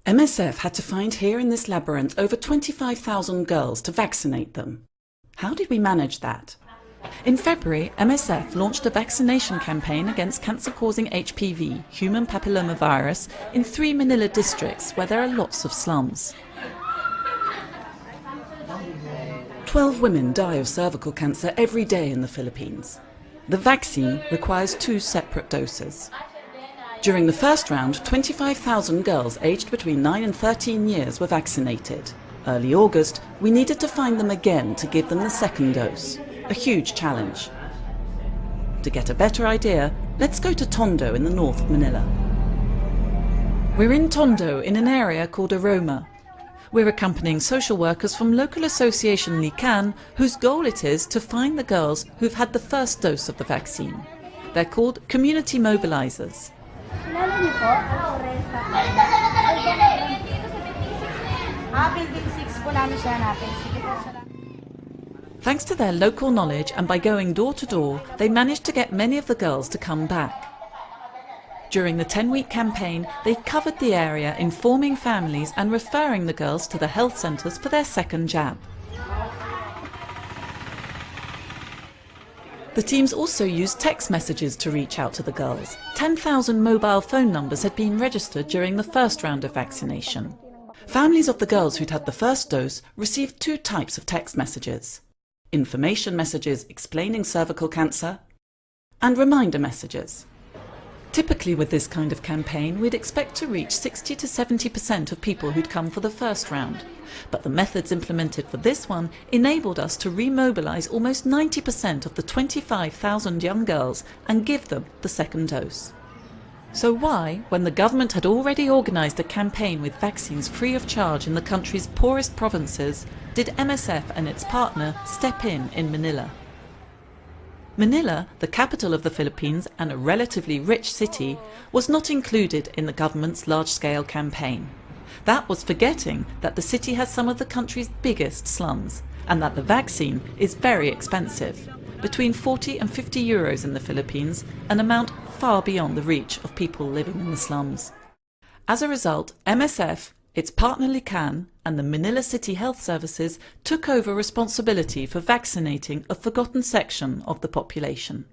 MSF had to find here in this labyrinth over 25,000 girls to vaccinate them. How did we manage that? In February, MSF launched a vaccination campaign against cancer-causing HPV, human papillomavirus, in 3 Manila districts where there are lots of slums. 12 women die of cervical cancer every day in the Philippines. The vaccine requires 2 separate doses. During the first round, 25,000 girls aged between 9 and 13 years were vaccinated. Early August, we needed to find them again to give them the second dose. A huge challenge. To get a better idea, let's go to Tondo in the north of Manila. We're in Tondo in an area called Aroma. We're accompanying social workers from local association Lican, whose goal it is to find the girls who've had the first dose of the vaccine. They're called community mobilizers. Thanks to their local knowledge and by going door to door, they managed to get many of the girls to come back. During the 10-week campaign, they covered the area informing families and referring the girls to the health centres for their second jab. The teams also used text messages to reach out to the girls. 10,000 mobile phone numbers had been registered during the first round of vaccination. Families of the girls who'd had the first dose received 2 types of text messages: information messages explaining cervical cancer and reminder messages. Typically with this kind of campaign, we'd expect to reach 60 to 70% of people who'd come for the first round. But the methods implemented for this one enabled us to remobilise almost 90% of the 25,000 young girls and give them the second dose. So why, when the government had already organised a campaign with vaccines free of charge in the country's poorest provinces, did MSF and its partner step in Manila? Manila, the capital of the Philippines and a relatively rich city, was not included in the government's large-scale campaign. That was forgetting that the city has some of the country's biggest slums and that the vaccine is very expensive, between 40 and 50 euros in the Philippines, an amount far beyond the reach of people living in the slums. As a result, MSF, its partner Lican and the Manila City Health Services took over responsibility for vaccinating a forgotten section of the population.